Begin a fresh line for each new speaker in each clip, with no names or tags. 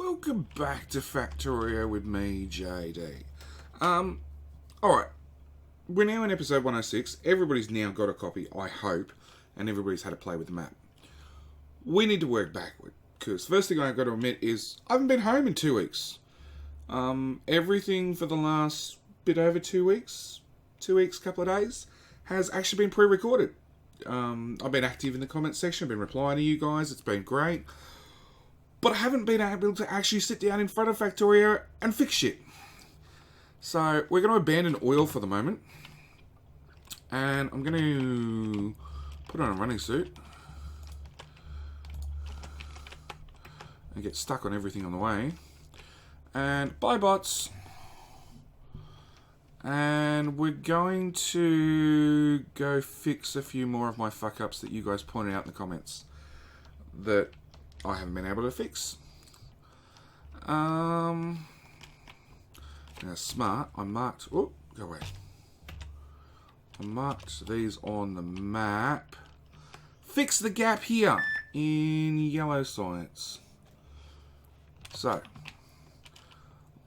Welcome back to Factorio with me, JD. Alright. We're now in episode 106. Everybody's now got a copy, I hope, and everybody's had a play with the map. We need to work backward, because first thing I've got to admit is I haven't been home in 2 weeks. Everything for the last bit over 2 weeks, couple of days, has actually been pre-recorded. I've been active in the comments section, I've been replying to you guys, it's been great. But I haven't been able to actually sit down in front of Factorio and fix shit. So we're going to abandon oil for the moment. And I'm going to put on a running suit. And get stuck on everything on the way. And bye bots. And we're going to go fix a few more of my fuck ups that you guys pointed out in the comments that I haven't been able to fix. Now smart, I marked, oh, go away. I marked these on the map. Fix the gap here in yellow science. So,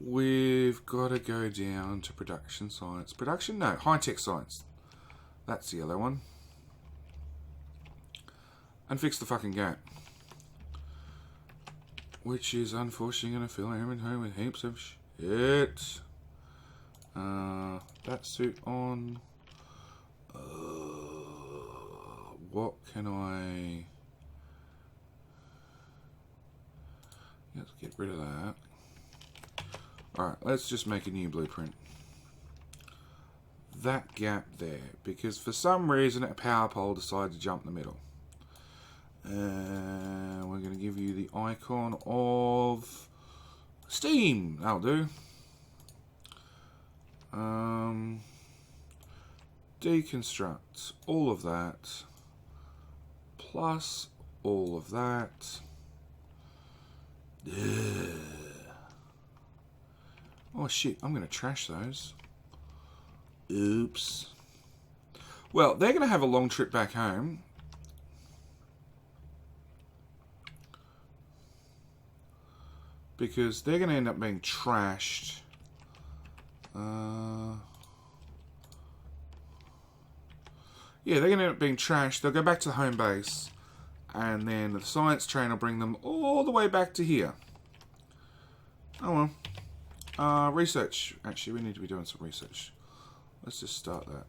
we've got to go down to production science. Production? No, high-tech science. That's the yellow one. And fix the fucking gap. Which is unfortunately going to fill everyone home with heaps of shit. That suit on. What can I... Let's get rid of that. Alright, let's just make a new blueprint. That gap there. Because for some reason a power pole decided to jump in the middle. We're going to give you the icon of Steam. That'll do. Deconstruct all of that plus all of that. Oh shit, I'm going to trash those. Oops. Well, they're going to have a long trip back home. Because they're going to end up being trashed. Yeah, they're going to end up being trashed. They'll go back to the home base. And then the science train will bring them all the way back to here. Oh well. Research. Actually, we need to be doing some research. Let's just start that.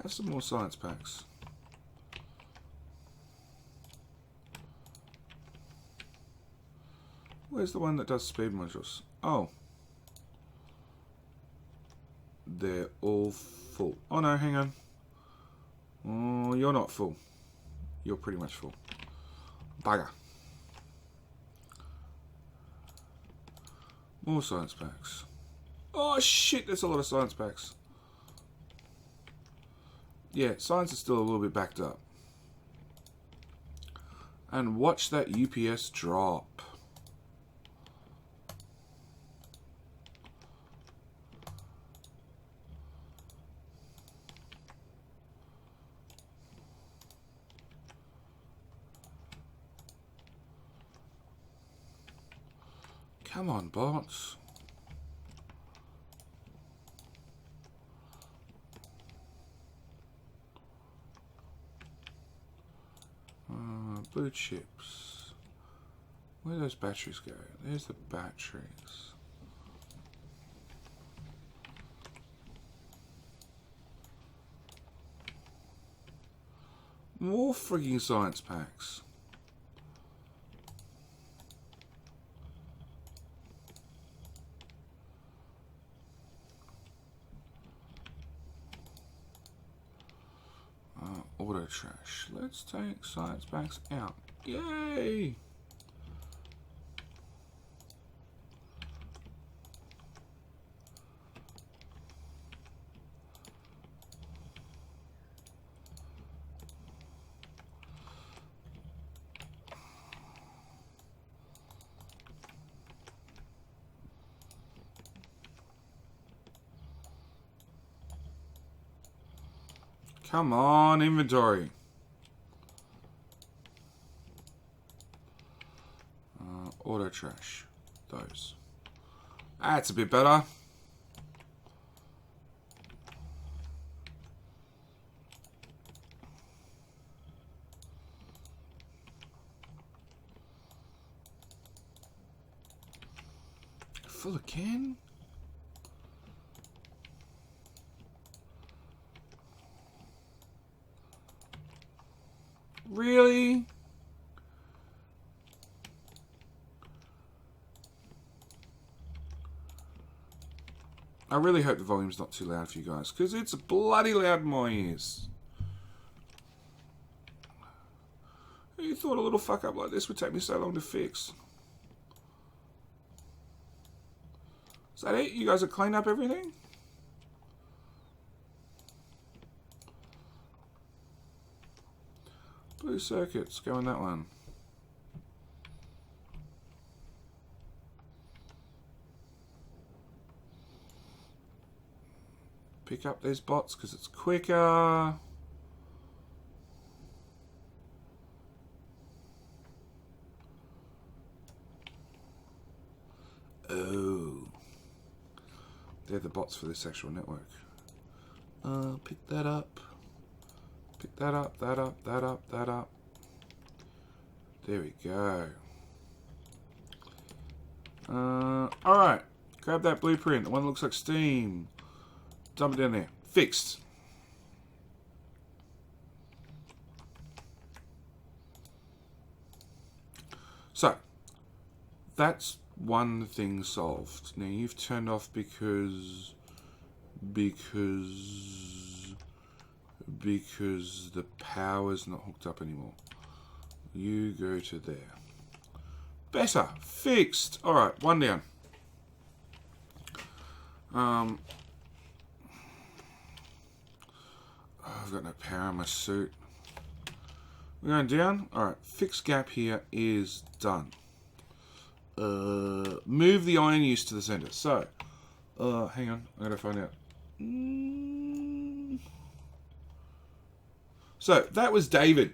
Have some more science packs. Where's the one that does speed modules? Oh. They're all full. Oh no, hang on. Oh, you're not full. You're pretty much full. Bugger. More science packs. Oh shit, there's a lot of science packs. Yeah, science is still a little bit backed up. And watch that UPS drop. Come on, bots. Blue chips. Where do those batteries go? There's the batteries. More frigging science packs. Auto trash. Let's take science packs out. Yay! Come on, inventory. Auto trash. Those. That's a bit better. Full of can? Really? I really hope the volume's not too loud for you guys, because it's bloody loud in my ears. You thought a little fuck up like this would take me so long to fix? Is that it? You guys have cleaned up everything? Blue circuits, go on that one. Pick up these bots because it's quicker. Oh. They're the bots for this actual network. Pick that up. Pick that up, that up, that up, that up. There we go. Alright. Grab that blueprint. The one that looks like steam. Dump it down there. Fixed. So, that's one thing solved. Now you've turned off because the power's not hooked up anymore. You go to there. Better. Fixed. Alright, one down. I've got no power in my suit. We're going down. Alright, fixed gap here is done. Move the iron use to the center. So, hang on. I gotta find out. So, that was David,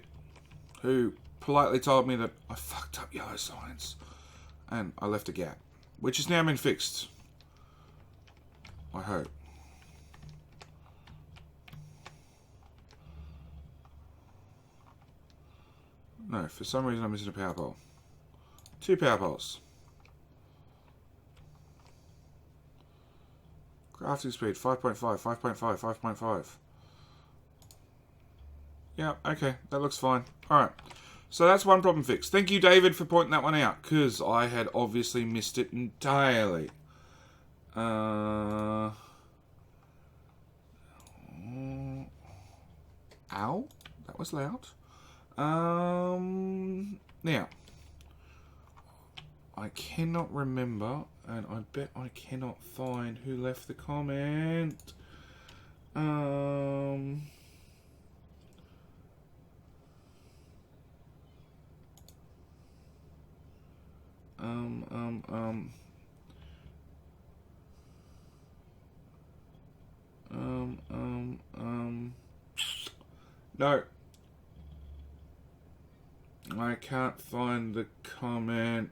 who politely told me that I fucked up yellow signs. And I left a gap, which has now been fixed. I hope. No, for some reason I'm missing a power pole. 2 power poles. Crafting speed 5.5, 5.5, 5.5. Yeah, okay, that looks fine. Alright, so that's one problem fixed. Thank you, David, for pointing that one out, because I had obviously missed it entirely. Ow. That was loud. Now, I cannot remember, and I bet I cannot find who left the comment. No. I can't find the comment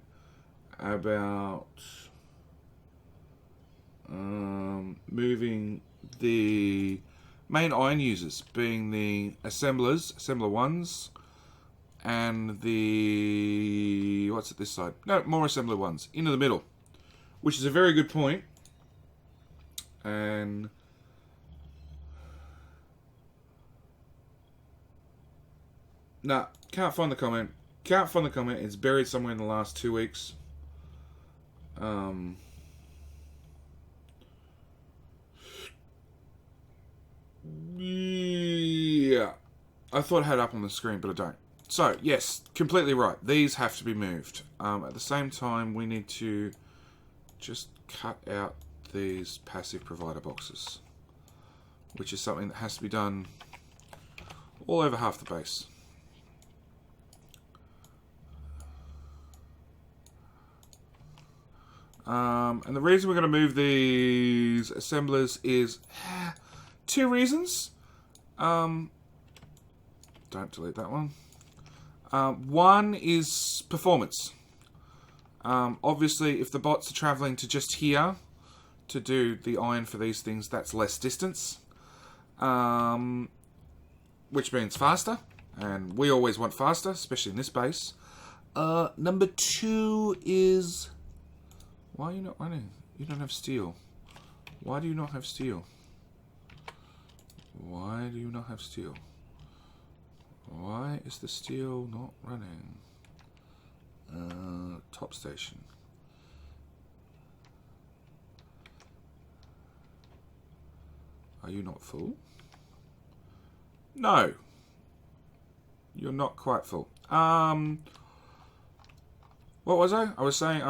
about moving the main iron users, being the assembler ones, and the, what's at this side? No, more assembler ones, into the middle, which is a very good point. And nah, can't find the comment. Can't find the comment. It's buried somewhere in the last 2 weeks. Yeah. I thought I had it up on the screen, but I don't. So, yes, completely right. These have to be moved. At the same time, we need to just cut out these passive provider boxes, which is something that has to be done all over half the base. And the reason we're going to move these assemblers is 2 reasons. Don't delete that one. One is performance. Obviously, if the bots are traveling to just here to do the iron for these things, that's less distance. Which means faster. And we always want faster, especially in this base. Number 2 is... Why are you not running? You don't have steel. Why do you not have steel? Why do you not have steel? Why is the steel not running? Top station. Are you not full? No. You're not quite full. What was I? I was saying,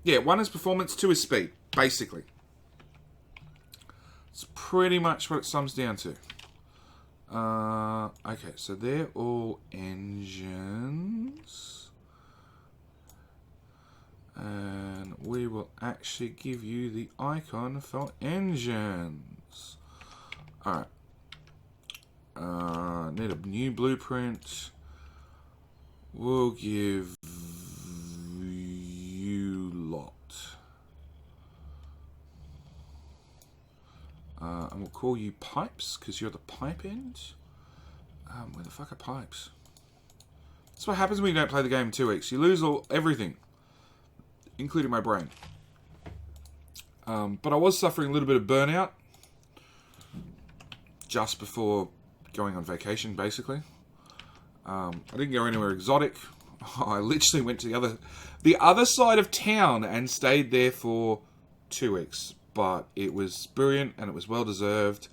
yeah, 1 is performance, 2 is speed, basically. It's pretty much what it sums down to. Okay, so they're all engines. And we will actually give you the icon for engines. Alright. Need a new blueprint. We'll give you lot. And we'll call you pipes, because you're the pipe end. Where the fuck are pipes? That's what happens when you don't play the game in 2 weeks. You lose everything, including my brain. But I was suffering a little bit of burnout just before going on vacation, basically. I didn't go anywhere exotic. I literally went to the other side of town and stayed there for 2 weeks. But it was brilliant and it was well deserved,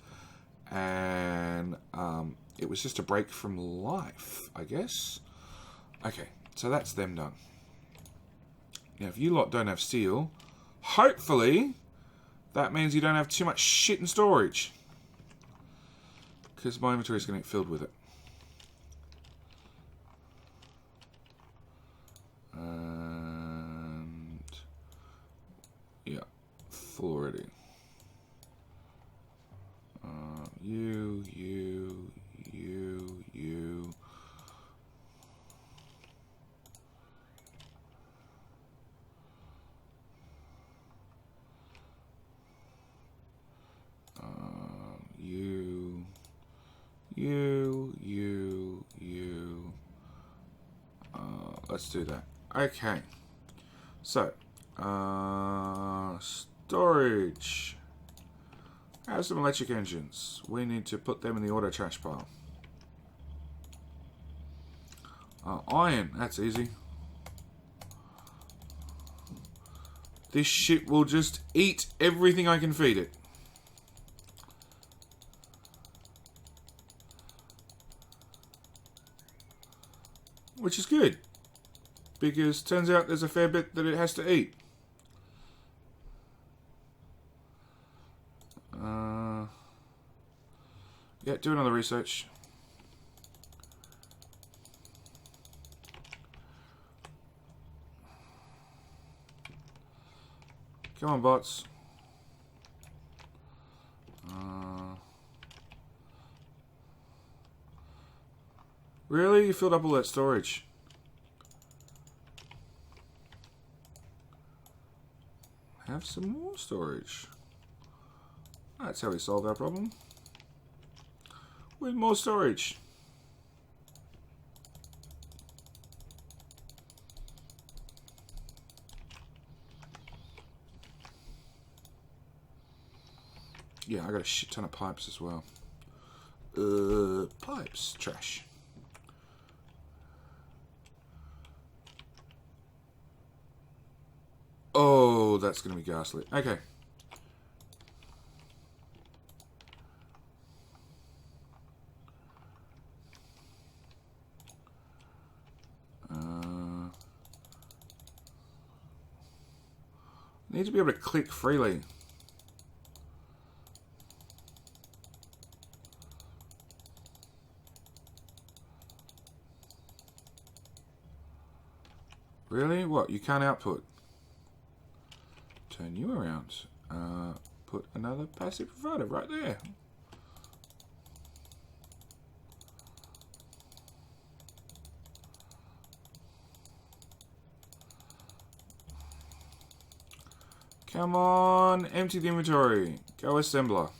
and it was just a break from life, I guess. Okay, so that's them done. Now, if you lot don't have steel, hopefully that means you don't have too much shit in storage, because my inventory is going to get filled with it. And yeah, full already. You. You. Let's do that. Okay. So, storage. I have some electric engines. We need to put them in the auto trash pile. Iron. That's easy. This shit will just eat everything I can feed it. Which is good, because turns out there's a fair bit that it has to eat. Yeah, do another research. Come on, bots. Really? You filled up all that storage? Have some more storage. That's how we solve our problem. With more storage. Yeah, I got a shit ton of pipes as well. Pipes. Trash. Oh, that's going to be ghastly. Okay. Need to be able to click freely. Really? What? You can't output? Turn you around. Put another passive provider right there. Come on, empty the inventory. Go assembler.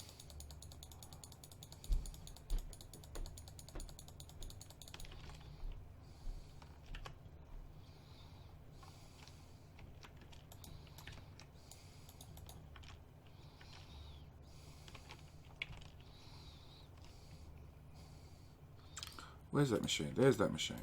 Where's that machine? There's that machine.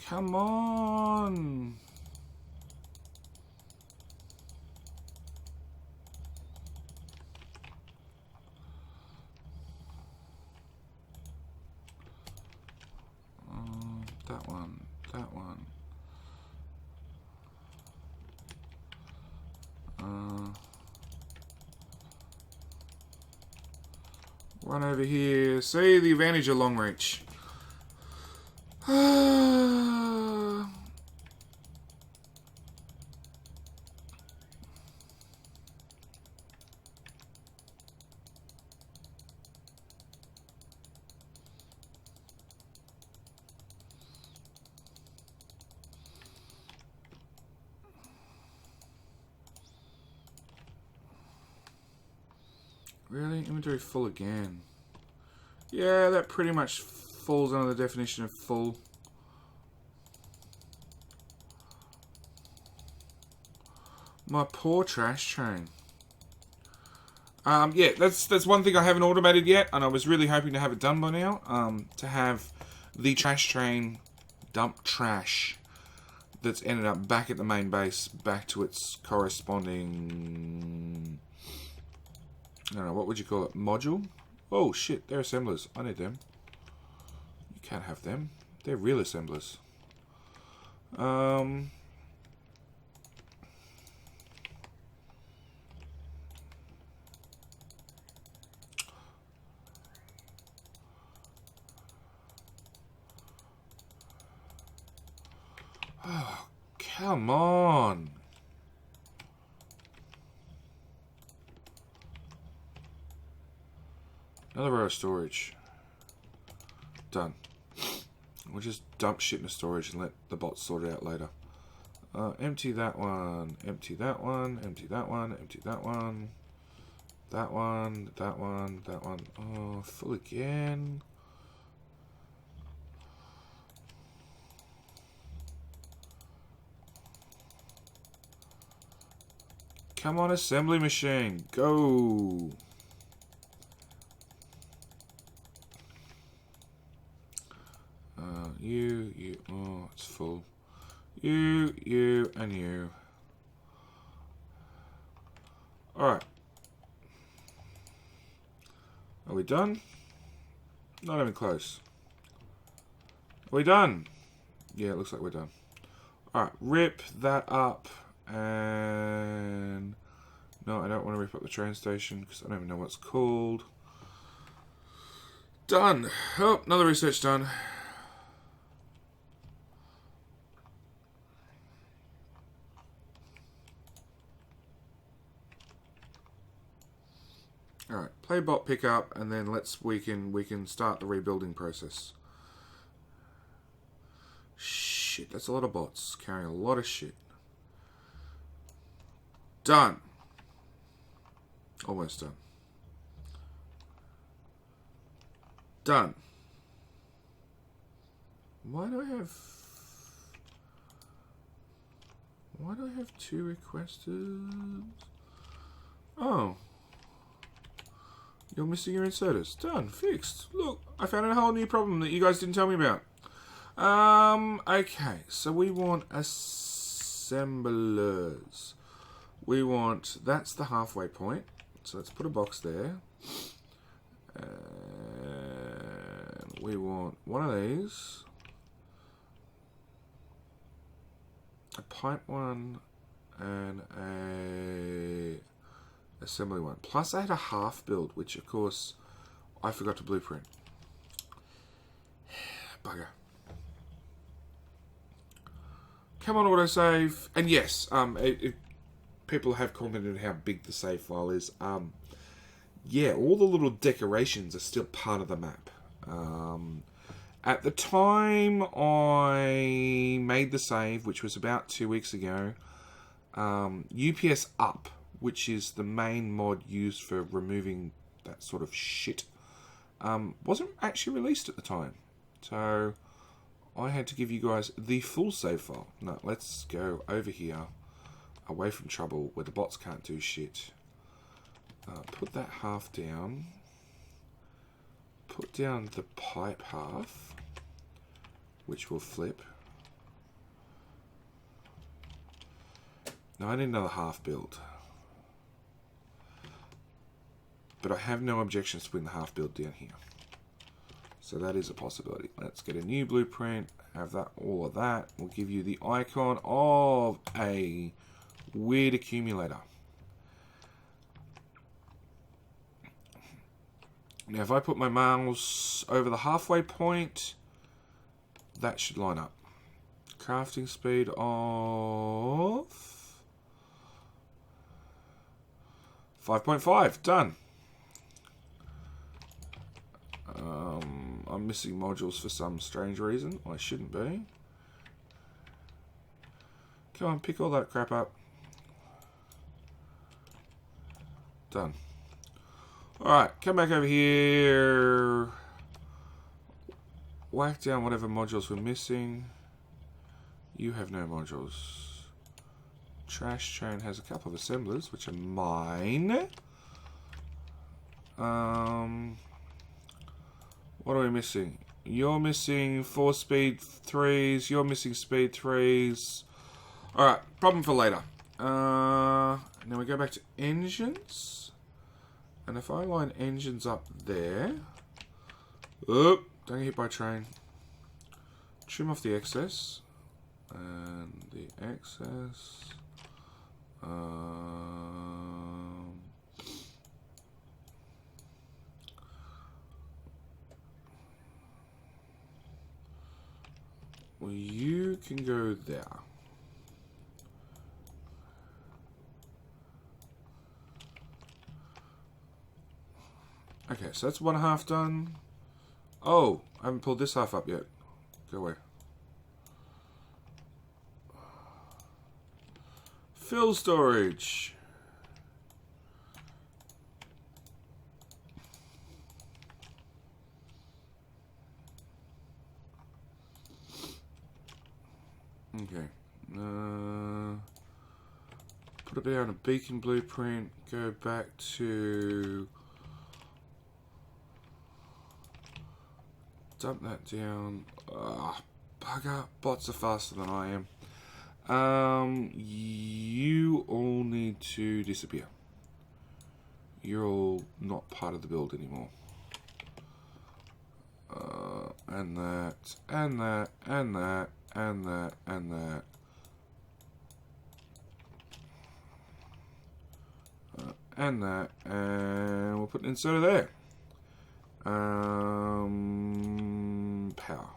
Come on. That one. That one. Run over here. See the advantage of long reach. Really? Inventory full again. Yeah, that pretty much falls under the definition of full. My poor trash train. Yeah, that's one thing I haven't automated yet, and I was really hoping to have it done by now. To have the trash train dump trash that's ended up back at the main base, back to its corresponding, I don't know, what would you call it? Module? Oh shit, they're assemblers. I need them. You can't have them. They're real assemblers. Oh, come on. Another row of storage. Done. We'll just dump shit into storage and let the bots sort it out later. Empty that one. Empty that one. Empty that one. Empty that one. That one. That one. That one. Oh, full again. Come on, assembly machine. Go. You. Oh, it's full. You, and you. Alright. Are we done? Not even close. Are we done? Yeah, it looks like we're done. Alright, rip that up. And no, I don't want to rip up the train station because I don't even know what it's called. Done. Oh, another research done. All right, play bot pickup, and then we can start the rebuilding process. Shit, that's a lot of bots carrying a lot of shit. Done. Almost done. Done. Why do I have two requested? Oh. You're missing your inserters. Done. Fixed. Look, I found a whole new problem that you guys didn't tell me about. Okay. So we want assemblers. We want, that's the halfway point. So let's put a box there. And we want one of these. A pipe one and a assembly one. Plus I had a half build, which of course I forgot to blueprint. Bugger. Come on, autosave. And yes, people have commented how big the save file is. Yeah, all the little decorations are still part of the map. At the time I made the save, which was about 2 weeks ago, UPS Up, which is the main mod used for removing that sort of shit, wasn't actually released at the time. So I had to give you guys the full save file. No, let's go over here, away from trouble, where the bots can't do shit. Put that half down. Put down the pipe half, which will flip. Now I need another half build. But I have no objections to putting the half build down here. So that is a possibility. Let's get a new blueprint, have that, all of that. We'll give you the icon of a weird accumulator. Now if I put my mouse over the halfway point, that should line up. Crafting speed of 5.5, done. I'm missing modules for some strange reason. I shouldn't be. Come on, pick all that crap up. Done. Alright, come back over here. Whack down whatever modules we're missing. You have no modules. Trash train has a couple of assemblers, which are mine. What are we missing? You're missing 4 speed 3s. You're missing speed 3s. Alright, problem for later. Now we go back to engines. And if I line engines up there... Oop, don't get hit by train. Trim off the excess. And the excess... well, you can go there. Okay, so that's one half done. Oh, I haven't pulled this half up yet. Go away. Fill storage. Okay. Put it down a beacon blueprint. Go back to... dump that down. Bugger. Bots are faster than I am. You all need to disappear. You're all not part of the build anymore. And that, and that, and that, and that, and that. And that, and we'll put an inserter there. Power.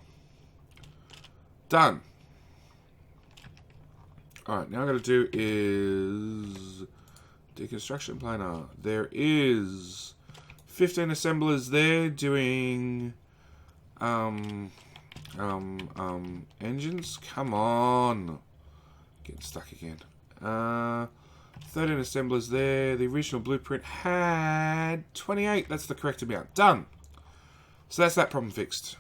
Done. Alright, now I'm going to do is deconstruction planer. There is 15 assemblers there doing engines. Come on. Getting stuck again. 13 assemblers there. The original blueprint had 28. That's the correct amount. Done. So that's that problem fixed.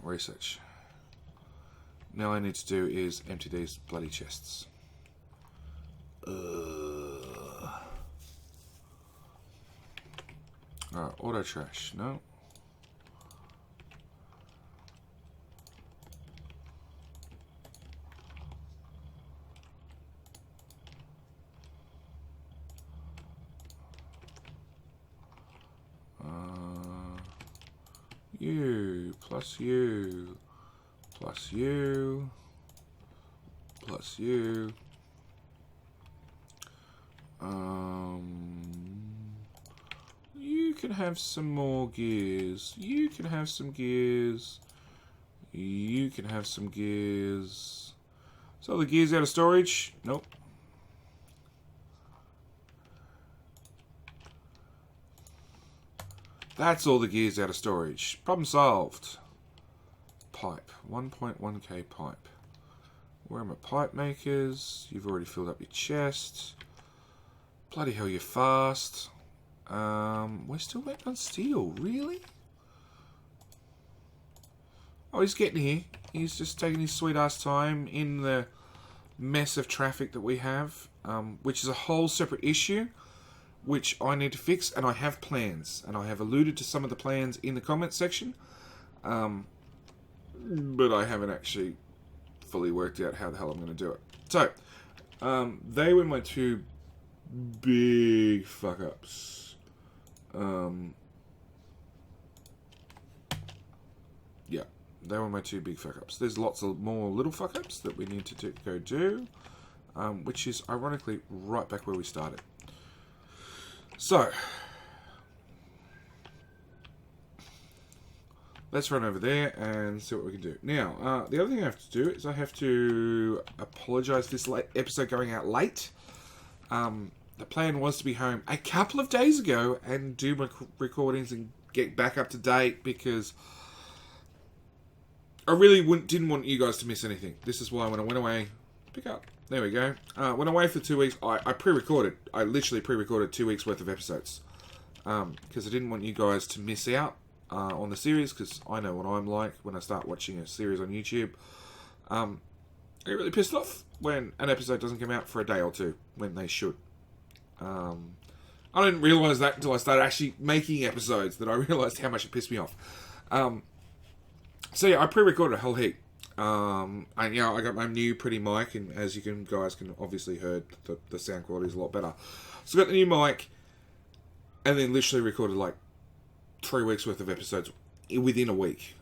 Research. Now all I need to do is empty these bloody chests. Alright, auto trash. No. You plus you plus you plus you. You can have some more gears. You can have some gears. You can have some gears. So the gears out of storage? Nope. That's all the gears out of storage. Problem solved. Pipe. 1.1k pipe. Where are my pipe makers? You've already filled up your chest. Bloody hell, you're fast. We're still waiting on steel. Really? Oh, he's getting here. He's just taking his sweet ass time in the mess of traffic that we have, which is a whole separate issue, which I need to fix, and I have plans, and I have alluded to some of the plans in the comments section, but I haven't actually fully worked out how the hell I'm going to do it. So, they were my two big fuck-ups. Yeah, they were my two big fuck-ups. There's lots of more little fuck-ups that we need to go do, which is ironically right back where we started. So, let's run over there and see what we can do. Now, the other thing I have to do is I have to apologise for this episode going out late. The plan was to be home a couple of days ago and do my recordings and get back up to date, because I really didn't want you guys to miss anything. This is why when I went away, pick up. There we go. Went away for 2 weeks. I pre-recorded. I literally pre-recorded 2 weeks worth of episodes. Because I didn't want you guys to miss out on the series, because I know what I'm like when I start watching a series on YouTube. I get really pissed off when an episode doesn't come out for a day or two, when they should. I didn't realise that until I started actually making episodes, that I realised how much it pissed me off. So yeah, I pre-recorded a whole heap. And yeah, I got my new pretty mic, and as you guys can obviously heard, the sound quality is a lot better. So I got the new mic, and then literally recorded like 3 weeks worth of episodes within a week,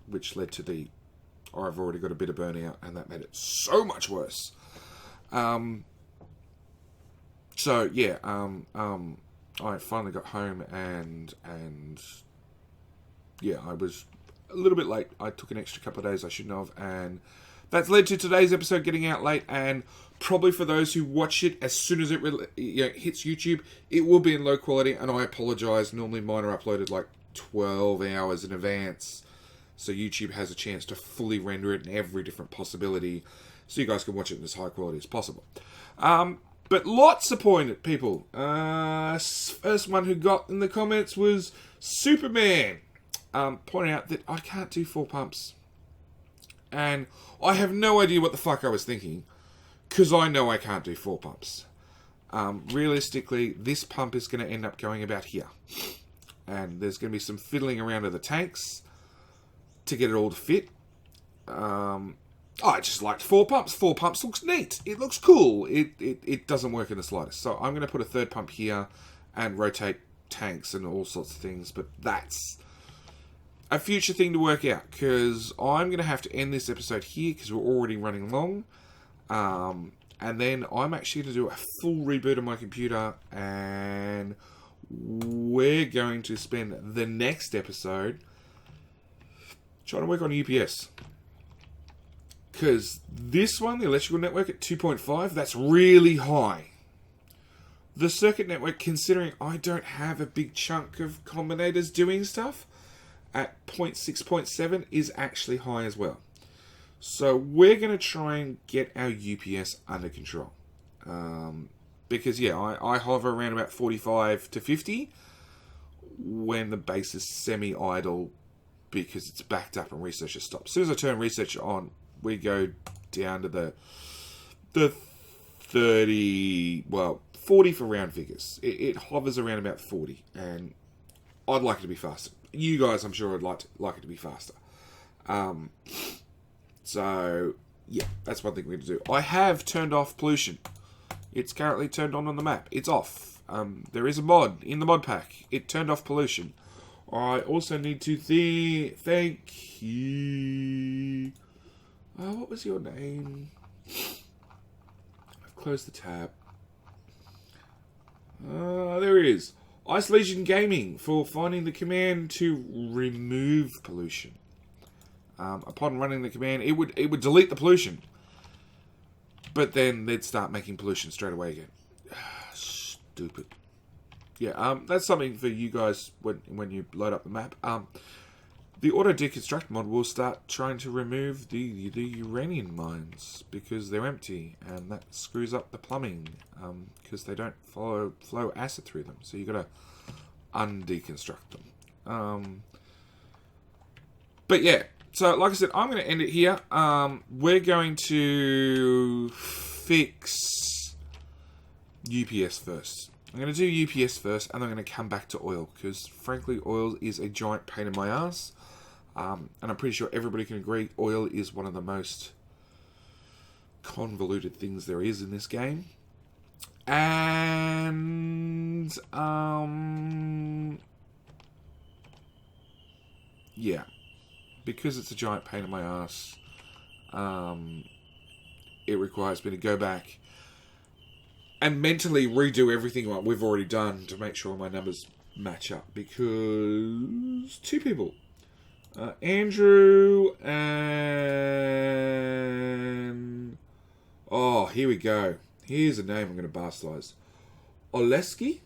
which led to I've already got a bit of burnout, and that made it so much worse. So yeah, I finally got home, and yeah, I was a little bit late. I took an extra couple of days I shouldn't have, and that's led to today's episode getting out late, and probably for those who watch it as soon as it hits YouTube, it will be in low quality, and I apologise. Normally mine are uploaded like 12 hours in advance, so YouTube has a chance to fully render it in every different possibility, so you guys can watch it in as high quality as possible. But lots of people. First one who got in the comments was Superman, pointing out that I can't do 4 pumps. And I have no idea what the fuck I was thinking, because I know I can't do 4 pumps. Realistically, this pump is going to end up going about here. And there's going to be some fiddling around of the tanks to get it all to fit. I just liked 4 pumps. 4 pumps looks neat. It looks cool. It doesn't work in the slightest. So I'm going to put a 3rd pump here and rotate tanks and all sorts of things. But that's a future thing to work out, because I'm going to have to end this episode here because we're already running long. And then I'm actually going to do a full reboot of my computer, and we're going to spend the next episode trying to work on UPS. Because this one, the electrical network at 2.5, that's really high. The circuit network, considering I don't have a big chunk of combinators doing stuff, at 0.6, 0.7 is actually high as well. So we're going to try and get our UPS under control. Because, yeah, I hover around about 45 to 50 when the base is semi-idle, because it's backed up and researcher stops. As soon as I turn researcher on, we go down to the 30, well, 40 for round figures. It hovers around about 40, and I'd like it to be faster. You guys, I'm sure, would like it to be faster. So, yeah, that's one thing we're going to do. I have turned off pollution. It's currently turned on the map. It's off. There is a mod in the mod pack. It turned off pollution. I also need to thank you. What was your name? I've closed the tab. There it is. Isolation Gaming, for finding the command to remove pollution. Upon running the command, it would delete the pollution, but then they'd start making pollution straight away again. Stupid. Yeah, that's something for you guys when you load up the map. The AutoDeconstruct mod will start trying to remove the uranium mines because they're empty, and that screws up the plumbing because they don't flow acid through them. So you got to undeconstruct them. But yeah, so like I said, I'm going to end it here. We're going to fix UPS first. I'm going to do UPS first, and I'm going to come back to oil, because frankly, oil is a giant pain in my ass. And I'm pretty sure everybody can agree oil is one of the most convoluted things there is in this game. And yeah, because it's a giant pain in my ass, it requires me to go back and mentally redo everything like we've already done to make sure my numbers match up, because two people, Andrew and here we go. Here's a name I'm going to bastardize. Oleski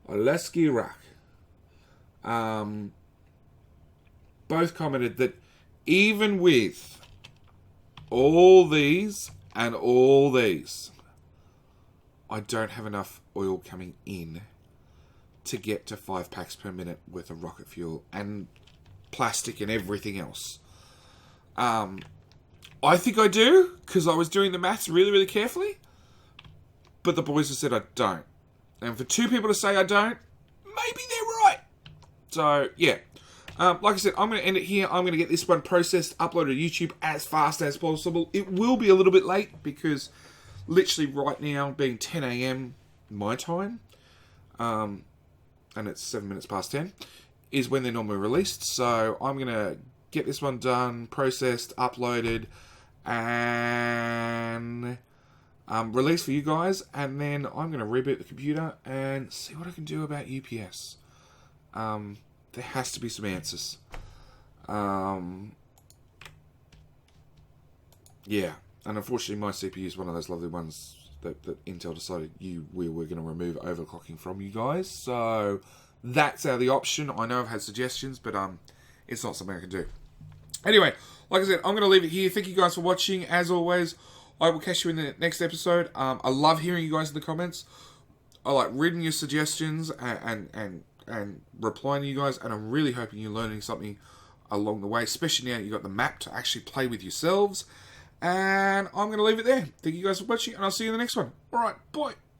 Rak. Both commented that even with all these and all these, I don't have enough oil coming in to get to 5 packs per minute worth of rocket fuel and plastic and everything else. I think I do, because I was doing the maths really, really carefully. But the boys have said I don't. And for two people to say I don't, maybe they're right. So, yeah. Like I said, I'm going to end it here. I'm going to get this one processed, uploaded to YouTube as fast as possible. It will be a little bit late, because literally right now, being 10 a.m. my time, and it's 7 minutes past 10, is when they're normally released. So I'm going to get this one done, processed, uploaded, and released for you guys. And then I'm going to reboot the computer and see what I can do about UPS. There has to be some answers. Yeah. And unfortunately, my CPU is one of those lovely ones that Intel decided we were going to remove overclocking from you guys. So that's the option. I know I've had suggestions, but it's not something I can do. Anyway, like I said, I'm going to leave it here. Thank you guys for watching. As always, I will catch you in the next episode. I love hearing you guys in the comments. I like reading your suggestions and replying to you guys, and I'm really hoping you're learning something along the way, especially now that you've got the map to actually play with yourselves. And I'm going to leave it there. Thank you guys for watching, and I'll see you in the next one. Alright, bye.